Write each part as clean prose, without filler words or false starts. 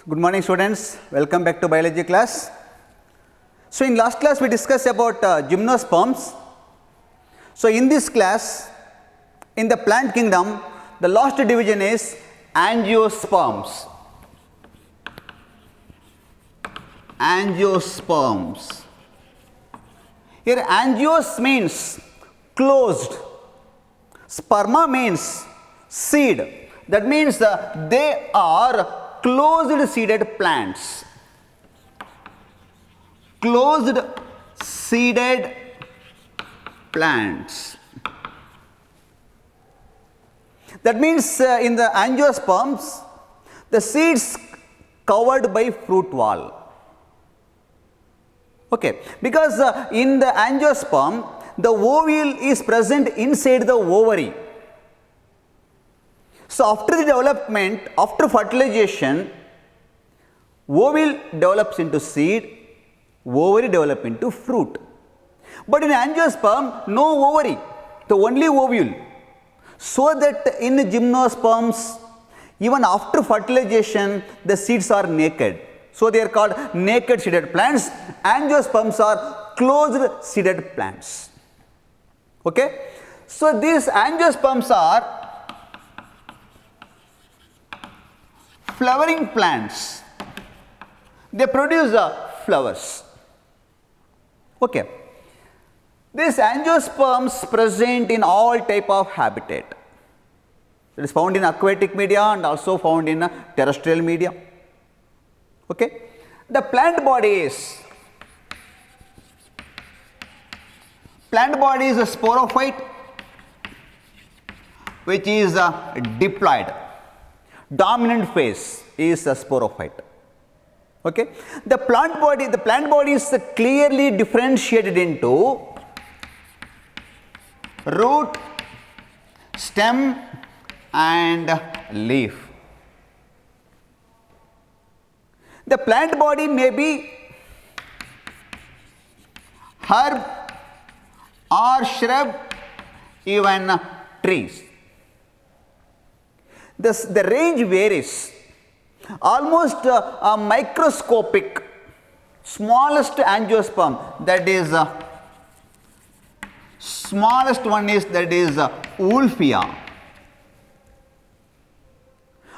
Good morning students, welcome back to biology class. So in last class we discussed about gymnosperms. So in this class, in the plant kingdom, the last division is angiosperms. Angiosperms. Here angios means closed, sperma means seed. That means they are closed seeded plants. Closed seeded plants. That means in the angiosperms, the seeds covered by fruit wall. Okay, because in the angiosperm, the ovule is present inside the ovary. So after the development, after fertilization, ovule develops into seed, ovary develops into fruit. But in angiosperm, no ovary, the only ovule. So that in gymnosperms, even after fertilization, the seeds are naked. So they are called naked seeded plants. Angiosperms are closed seeded plants. Okay? So these angiosperms are flowering plants. They produce flowers. Okay. These angiosperms present in all type of habitat. It is found in aquatic media and also found in terrestrial media. Okay. The plant body is a sporophyte which is diploid. Dominant phase is a sporophyte. Okay. The plant body is clearly differentiated into root, stem and leaf. The plant body may be herb or shrub, even trees. The range varies. Almost a microscopic, smallest angiosperm, that is smallest one is Wolffia.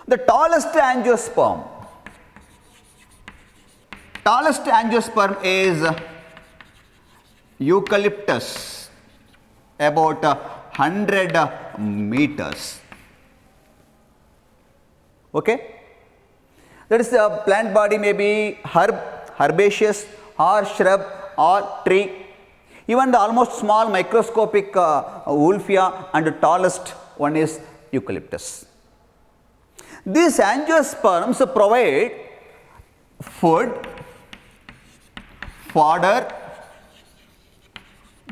The tallest angiosperm is Eucalyptus, about 100 meters. Okay. That is the plant body may be herbaceous or shrub or tree. Even the almost small microscopic Wolffia and the tallest one is Eucalyptus. These angiosperms provide food, fodder,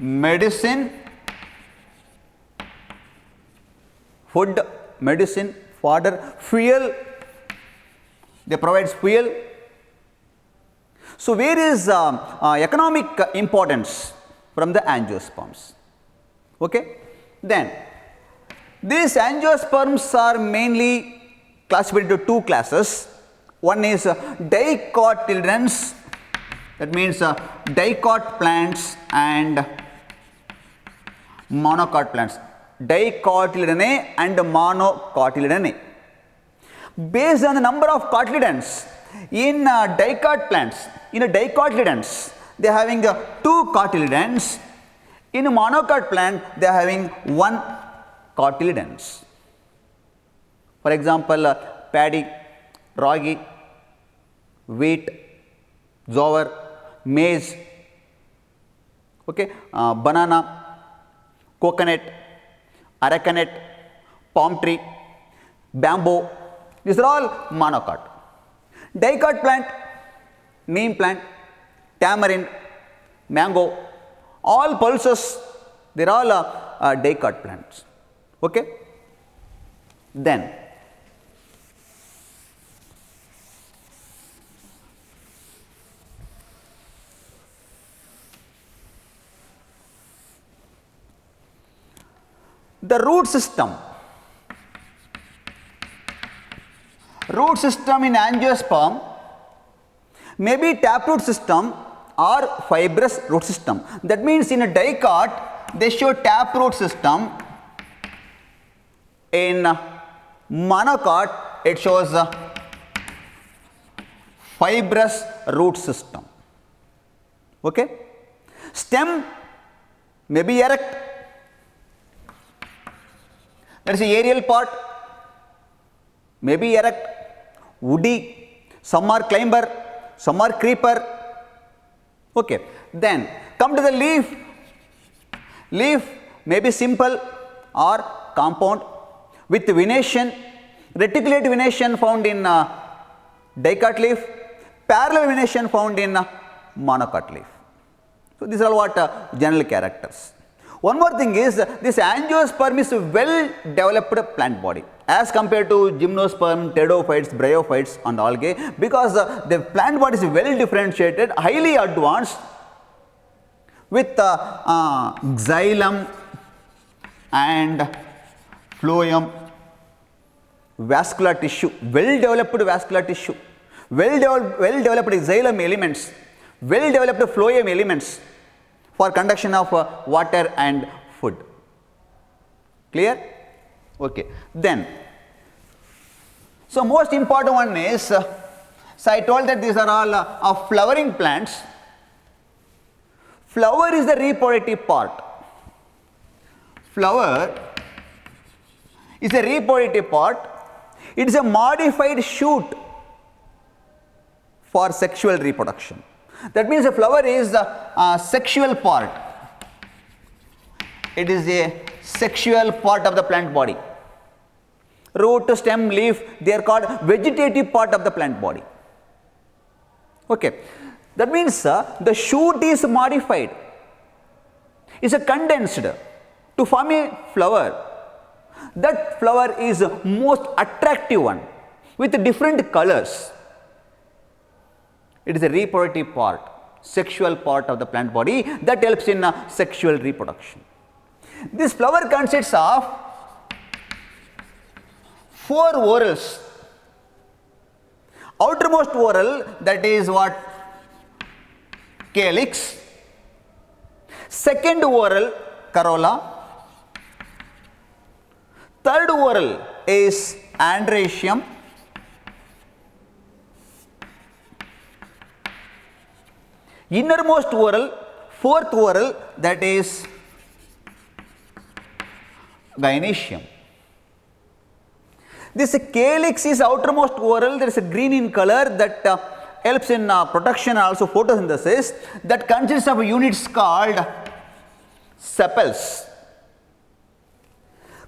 medicine, fodder, fuel. They provide fuel. So where is economic importance from the angiosperms? Okay. Then these angiosperms are mainly classified into two classes. One is dicotyledons, that means dicot plants and monocot plants. Dicotyledonnae and monocotyledonnae. Based on the number of cotyledons in dicot plants, in dicotyledons, they are having 2 cotyledons. In a monocot plant, they are having 1 cotyledons. For example, paddy, ragi, wheat, jowar, maize, okay, banana, coconut, arecanut, palm tree, bamboo. These are all monocot. Dicot plant, neem plant, tamarind, mango, all pulses, they are all dicot plants. Okay. Then the root system root system in angiosperm Maybe taproot system or fibrous root system. That means in a dicot they show taproot system, in monocot it shows a fibrous root system. Okay. Stem may be erect, there is a aerial part, may be erect, woody, some are climber, some are creeper. Okay. Then come to the leaf. Leaf may be simple or compound with venation, reticulate venation found in dicot leaf, parallel venation found in monocot leaf. So, these are all what general characters. One more thing is this angiosperm is a well developed plant body as compared to gymnosperm, pteridophytes, bryophytes and algae, because the plant body is well differentiated, highly advanced with xylem and phloem, vascular tissue, well developed vascular tissue, well developed xylem elements, well developed phloem elements for conduction of water and food. Clear? Okay. Then, so most important one is, so I told that these are all flowering plants. Flower is the reproductive part. Flower is a reproductive part. It is a modified shoot for sexual reproduction. That means a flower is the sexual part. It is a sexual part of the plant body. Root, stem, leaf, they are called vegetative part of the plant body. Okay. That means the shoot is modified, is condensed to form a flower. That flower is most attractive one with different colors. It is a reproductive part, sexual part of the plant body that helps in sexual reproduction. This flower consists of 4 whorls. Outermost whorl, that is what? Calyx. Second whorl, corolla. Third whorl is androecium. Innermost whorl, fourth whorl, that is gynoecium. This calyx is outermost whorl, there is a green in color that helps in protection and also photosynthesis, that consists of units called sepals.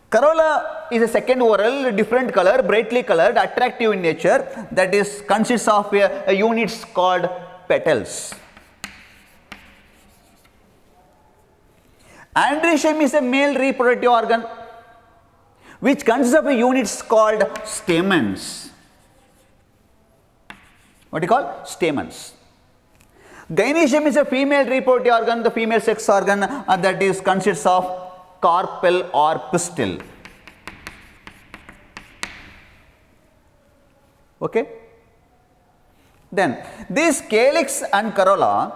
Corolla is a second whorl, different color, brightly colored, attractive in nature, that is consists of units called petals. Androecium is a male reproductive organ which consists of units called stamens. What do you call? Stamens. Gynoecium is a female reproductive organ, the female sex organ that is consists of carpel or pistil. Okay. Then these calyx and corolla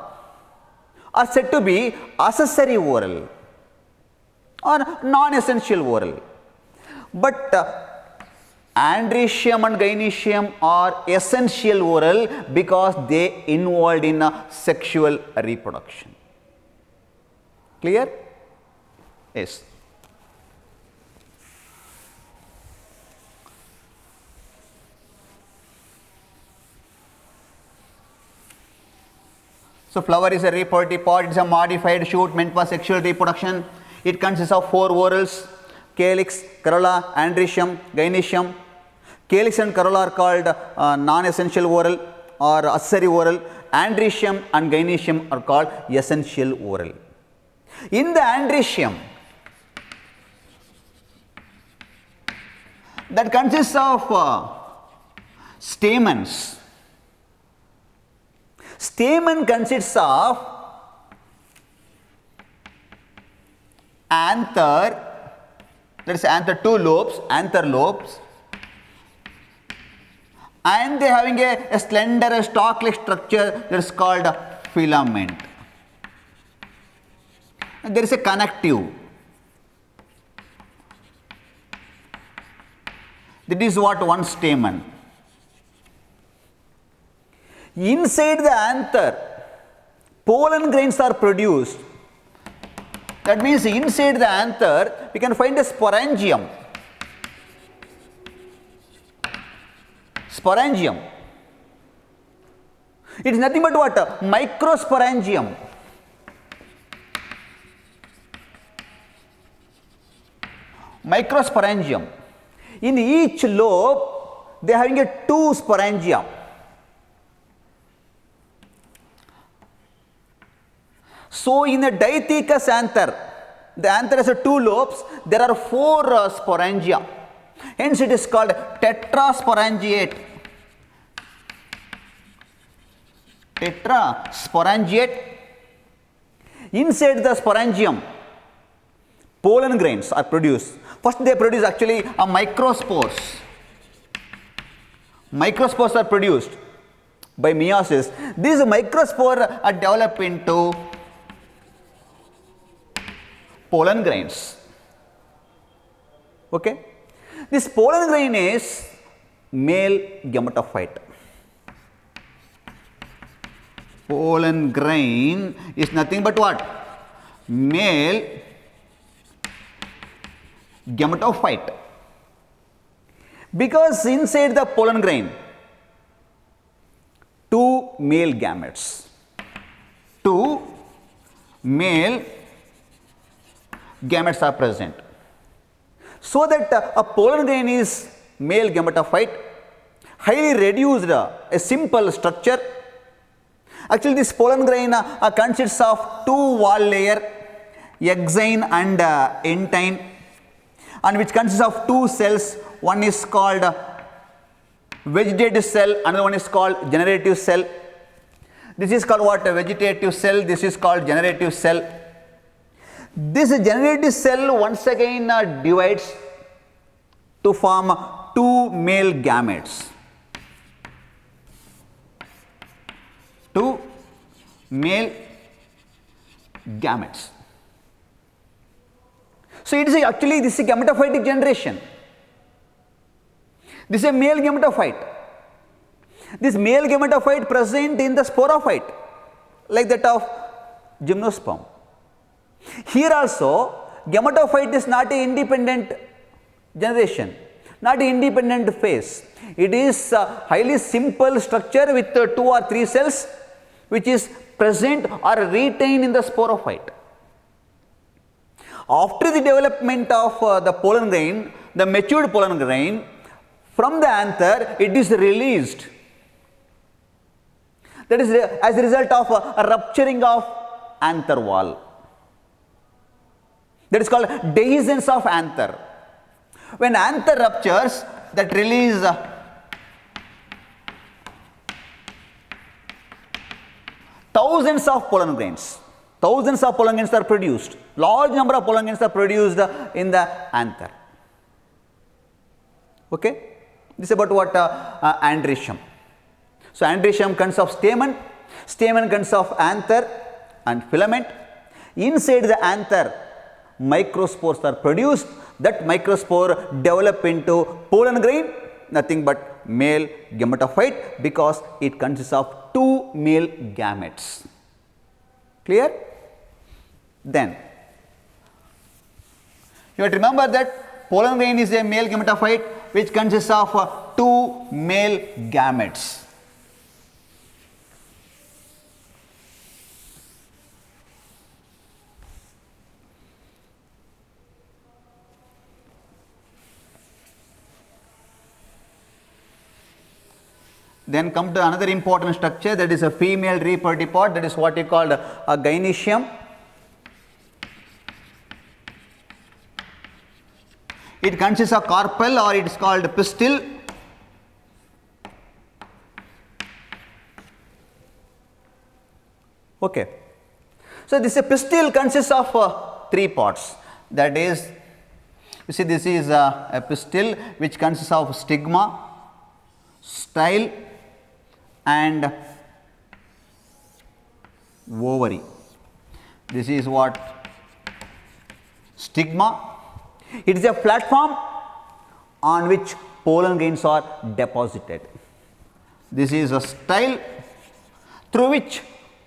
are said to be accessory whorl or non-essential whorl. But androecium and gynoecium are essential whorl because they involved in sexual reproduction. Clear? Yes. So, flower is a reproductive part, it is a modified shoot meant for sexual reproduction. It consists of 4 whorls, calyx, corolla, androecium, gynoecium. Calyx and corolla are called non-essential whorl or accessory whorl. Androecium and gynoecium are called essential whorl. In the androecium, that consists of stamens. Stamen consists of anther, that is anther 2 lobes, anther lobes, and they having a slender stalk-like structure that is called filament. And there is a connective. That is what one stamen. Inside the anther, pollen grains are produced. That means inside the anther, we can find a sporangium. Sporangium. It is nothing but what? Microsporangium. Microsporangium. In each lobe, they are having a 2 sporangia. So, in a Dithecus anther, the anther has 2 lobes, there are 4 sporangia. Hence, it is called tetrasporangiate. Tetrasporangiate. Inside the sporangium, pollen grains are produced. First, they produce actually a microspores. Microspores are produced by meiosis. These microspores are developed into pollen grains. Okay. This pollen grain is male gametophyte. Pollen grain is nothing but what? Male gametophyte. Because inside the pollen grain, 2 male gametes. 2 male gametes are present. So that a pollen grain is male gametophyte, highly reduced, a simple structure. Actually, this pollen grain consists of 2 wall layer, exine and entine, and which consists of 2 cells. One is called vegetative cell, another one is called generative cell. This is called what? A vegetative cell, this is called generative cell. This generative cell once again divides to form 2 male gametes. 2 male gametes. So, it is actually this is a gametophytic generation. This is a male gametophyte. This male gametophyte present in the sporophyte like that of gymnosperm. Here also gametophyte is not an independent generation, not an independent phase. It is a highly simple structure with 2 or 3 cells which is present or retained in the sporophyte. After the development of the pollen grain, the matured pollen grain, from the anther it is released. That is as a result of a rupturing of anther wall. That is called dehiscence of anther. When anther ruptures, that release thousands of pollen grains. Thousands of pollen grains are produced. Large number of pollen grains are produced in the anther. Okay. This is about what androecium. So, androecium consists of stamen, stamen consists of anther and filament. Inside the anther, microspores are produced. That microspore develop into pollen grain, nothing but male gametophyte, because it consists of 2 male gametes. Clear? Then you have to remember that pollen grain is a male gametophyte which consists of 2 male gametes. Then come to another important structure, that is a female reproductive part, that is what you call a gynoecium. It consists of carpel, or it is called pistil. Okay. So, this pistil consists of 3 parts, that is, you see, this is a pistil which consists of stigma. style and ovary. This is what stigma. It is a platform on which pollen grains are deposited. This is a style through which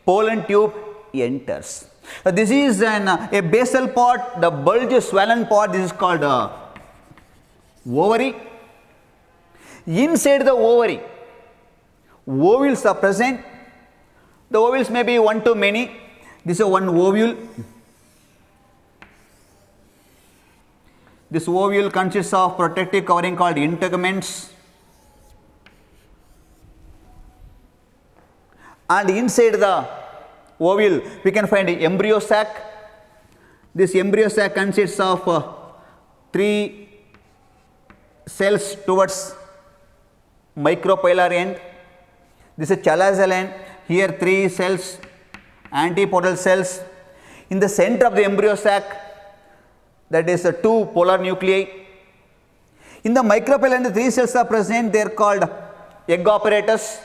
pollen tube enters. This is a basal part, the bulge swollen part, this is called ovary. Inside the ovary, ovules are present. The ovules may be one to many. This is one ovule. This ovule consists of protective covering called integuments. And inside the ovule, we can find embryo sac. This embryo sac consists of 3 cells towards micropylar end. This is chalazal end. Here 3 cells, antipodal cells. In the center of the embryo sac, that is 2 polar nuclei. In the micropylar end, 3 cells are present. They are called egg apparatus.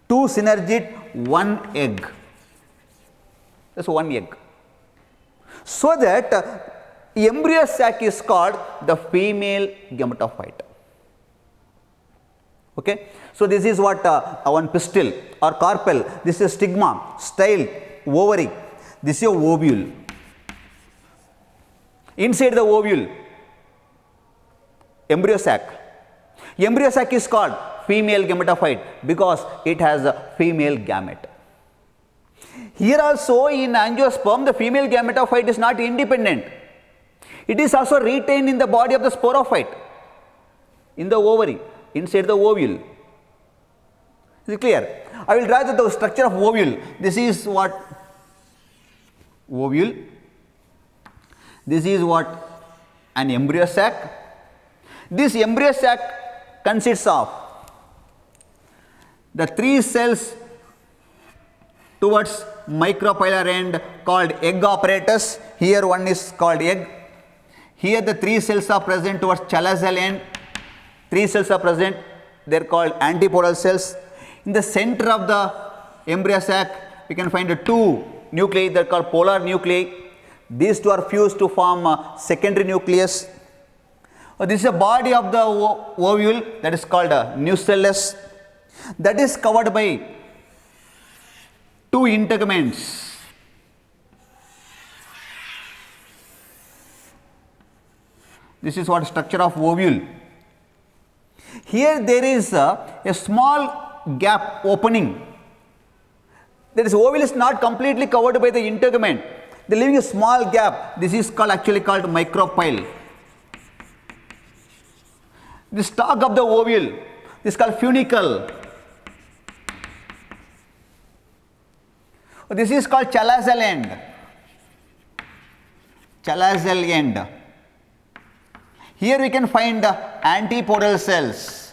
2 synergid, 1 egg. That's 1 egg. So that embryo sac is called the female gametophyte. Okay. So this is what one pistil or carpel. This is stigma, style, ovary. This is your ovule. Inside the ovule, embryo sac. Embryo sac is called female gametophyte because it has a female gamete. Here also in angiosperm, the female gametophyte is not independent. It is also retained in the body of the sporophyte, in the ovary, inside the ovule. Is it clear? I will draw the structure of ovule. This is what ovule. This is what an embryo sac. This embryo sac consists of the 3 cells towards micropylar end called egg apparatus. Here one is called egg. Here the 3 cells are present towards chalazal end. 3 cells are present. They are called antipodal cells. In the center of the embryo sac, we can find 2 nuclei that are called polar nuclei. These 2 are fused to form a secondary nucleus. This is a body of the ovule that is called nucellus, that is covered by 2 integuments. This is what structure of ovule. Here there is a small gap opening. That is, ovule is not completely covered by the integument. They are leaving a small gap. This is actually called micropyle. The stalk of the ovule is called funicle. This is called chalazal end. Chalazal end. Here we can find antipodal cells.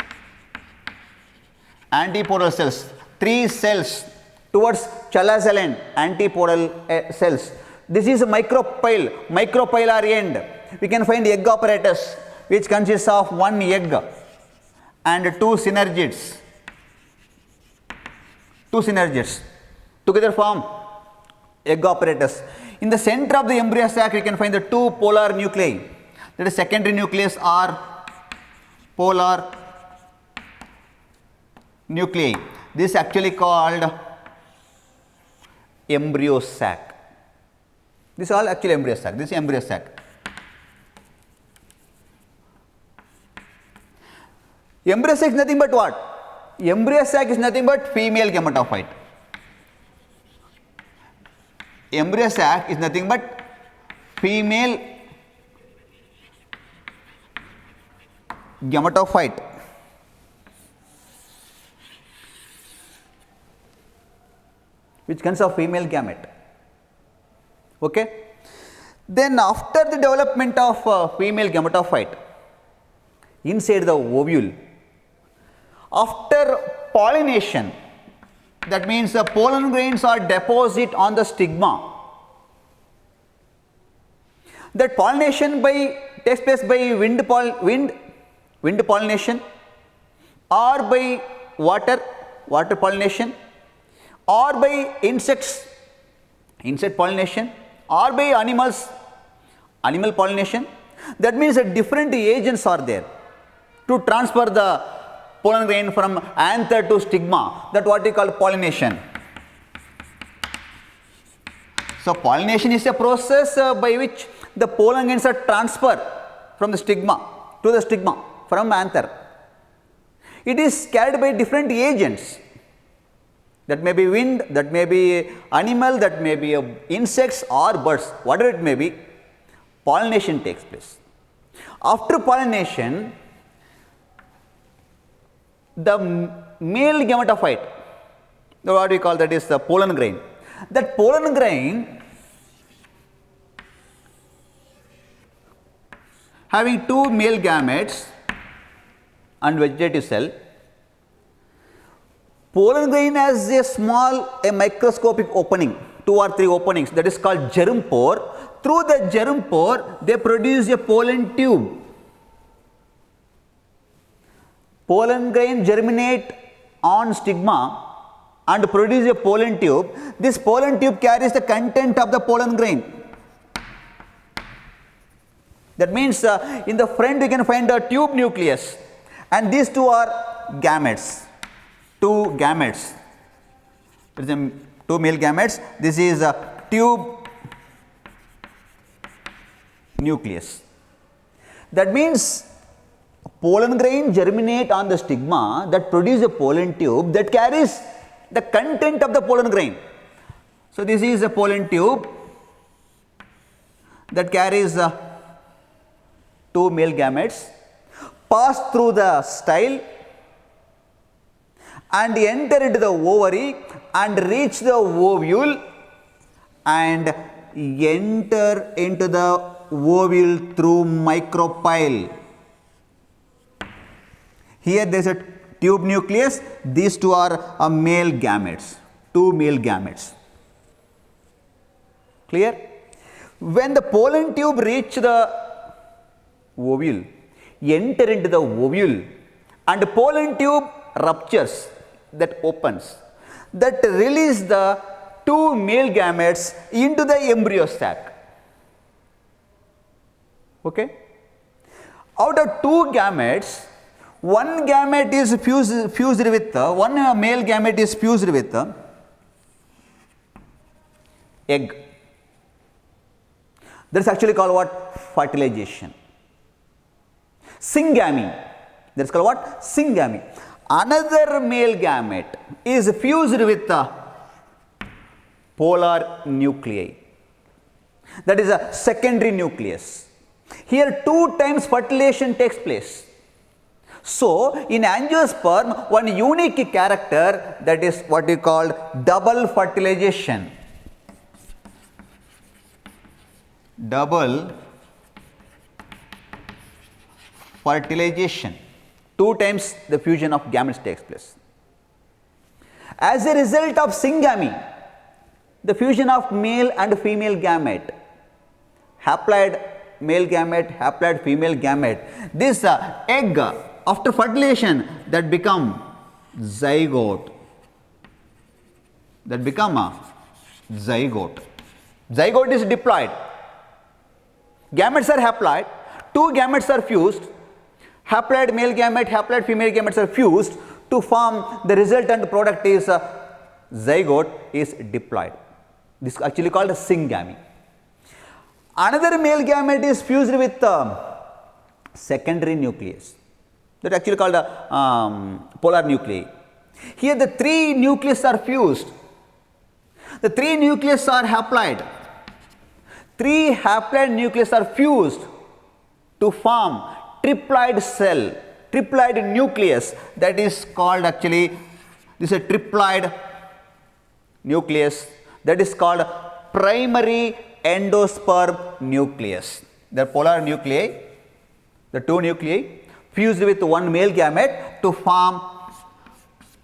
Antipodal cells. 3 cells towards chalazal end. Antipodal cells. This is a micropylar end. We can find egg apparatus, which consists of 1 egg and 2 synergids. 2 synergids together form egg apparatus. In the center of the embryo sac, we can find the 2 polar nuclei. That is secondary nucleus or polar nuclei. This is actually called embryo sac. This is all actually embryo sac. This is embryo sac. Embryo sac is nothing but what? Embryo sac is nothing but female gametophyte. Embryo sac is nothing but female gametophyte. Which consists of female gamete. Okay. Then after the development of female gametophyte inside the ovule, after pollination, that means the pollen grains are deposited on the stigma. That pollination takes place by wind pollination or by water pollination, or by insect pollination, or by animal pollination. That means that different agents are there to transfer the pollen grain from anther to stigma. That what we call pollination. So pollination is a process by which the pollen grains are transferred from the stigma to the stigma from anther. It is carried by different agents. That may be wind, that may be animal, that may be insects or birds, whatever it may be. Pollination takes place. After pollination, the male gametophyte, what we call that is the pollen grain. That pollen grain having two male gametes and vegetative cell. Pollen grain has a microscopic opening, 2 or 3 openings, that is called germ pore. Through the germ pore, they produce a pollen tube. Pollen grain germinate on stigma and produce a pollen tube. This pollen tube carries the content of the pollen grain. That means in the front you can find a tube nucleus, and these two are gametes. Two gametes. There is two male gametes. This is a tube nucleus. That means pollen grain germinate on the stigma that produce a pollen tube that carries the content of the pollen grain. So this is a pollen tube that carries two male gametes, pass through the style and enter into the ovary and reach the ovule and enter into the ovule through micropyle. Here there is a tube nucleus, these two are male gametes, two male gametes. Clear? When the pollen tube reach the ovule, enter into the ovule and pollen tube ruptures, that opens, that release the two male gametes into the embryo sac. Okay? Out of two gametes, one gamete is fused with one male gamete is fused with egg. That is actually called what? Fertilization. Syngamy. That is called what? Syngamy. Another male gamete is fused with polar nuclei. That is a secondary nucleus. Here 2 times fertilization takes place. So in angiosperm, one unique character, that is what we call double fertilization. Double fertilization. 2 times the fusion of gametes takes place. As a result of syngamy, the fusion of male and female gamete, haploid male gamete, haploid female gamete, this egg after fertilization that become zygote. That become a zygote. Zygote is diploid. Gametes are haploid. 2 gametes are fused. Haploid male gamete, haploid female gametes are fused to form the resultant product is zygote is diploid. This is actually called a syngamy. Another male gamete is fused with secondary nucleus. That is actually called polar nuclei. Here the 3 nucleus are fused. The 3 nucleus are haploid. 3 haploid nucleus are fused to form triploid cell, triploid nucleus, that is called actually, this is a triploid nucleus, that is called primary endosperm nucleus. The polar nuclei, the 2 nuclei fused with one male gamete to form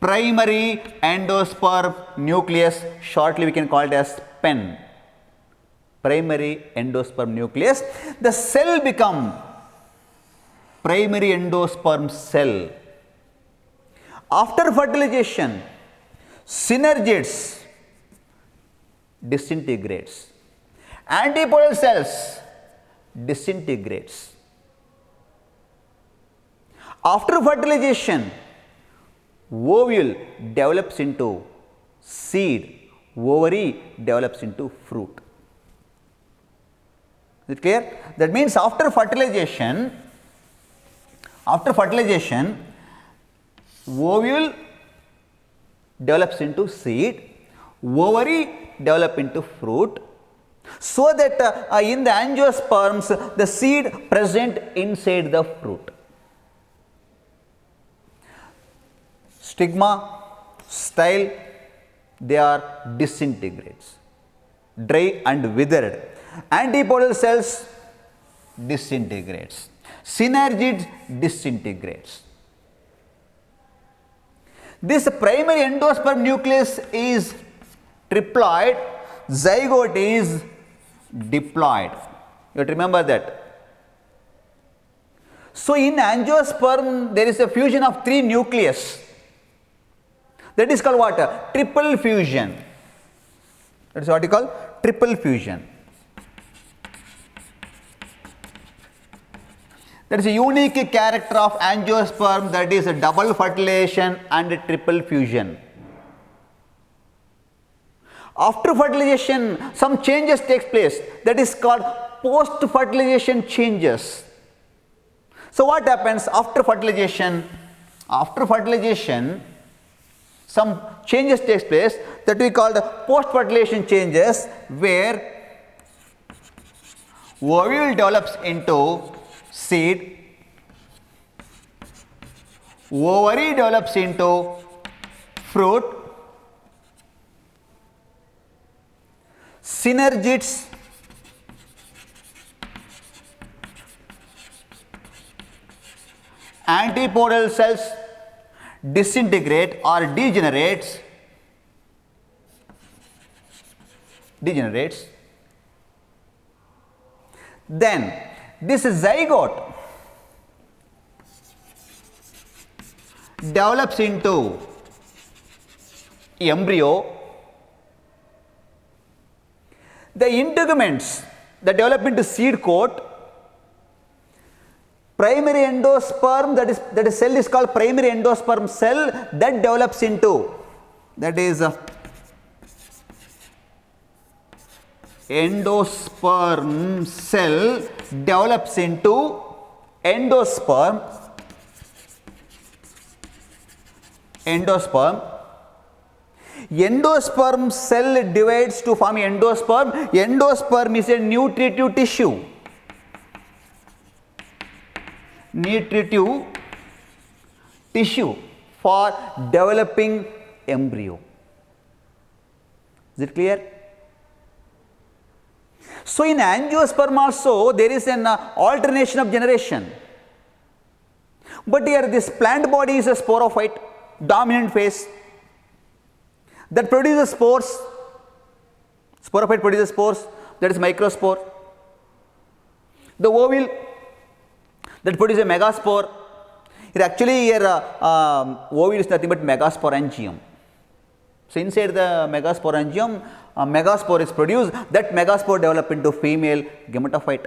primary endosperm nucleus, shortly we can call it as PEN, primary endosperm nucleus. The cell become primary endosperm cell. After fertilization, synergids disintegrates. Antipodal cells disintegrates. After fertilization, ovule develops into seed, ovary develops into fruit. Is it clear? That means after fertilization, ovule develops into seed, ovary develop into fruit, so that in the angiosperms the seed present inside the fruit. Stigma, style, they are disintegrates, dry and withered. Antipodal cells disintegrates. Synergids disintegrates. This primary endosperm nucleus is triploid, zygote is diploid. You have to remember that. So, in angiosperm there is a fusion of 3 nucleus. That is called what? Triple fusion. That is what you call triple fusion. That is a unique character of angiosperm, that is a double fertilization and a triple fusion. After fertilization, some changes takes place, that is called post fertilization changes. So what happens after fertilization? After fertilization, some changes takes place that we call the post fertilization changes, where ovule develops into seed, ovary develops into fruit, synergids antipodal cells disintegrate or degenerates, then this zygote develops into embryo. The integuments that develop into seed coat, primary endosperm, that is cell is called primary endosperm cell, that develops into, that is endosperm cell develops into endosperm. Endosperm cell divides to form endosperm. Endosperm is a nutritive tissue. Nutritive tissue for developing embryo. Is it clear? So in angiosperm also there is an alternation of generation. But here this plant body is a sporophyte, dominant phase, that produces spores. Sporophyte produces spores, that is microspore. The ovule that produces a megaspore. It actually here ovule is nothing but megasporangium. So inside the megasporangium, a megaspore is produced. That megaspore develop into female gametophyte.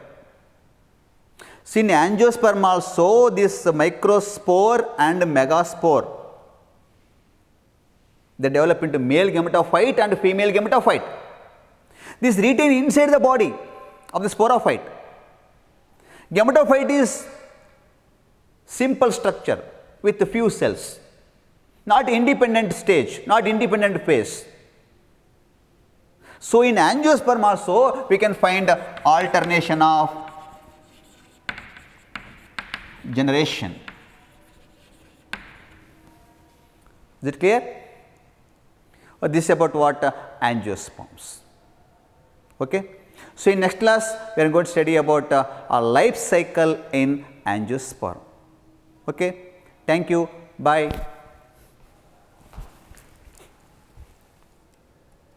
See, in angiosperm also this microspore and megaspore, they develop into male gametophyte and female gametophyte. This retain inside the body of the sporophyte. Gametophyte is simple structure with few cells, not independent stage, not independent phase. So in angiosperm also we can find alternation of generation. Is it clear? This is about what angiosperms. Okay. So in next class we are going to study about a life cycle in angiosperm. Okay. Thank you. Bye.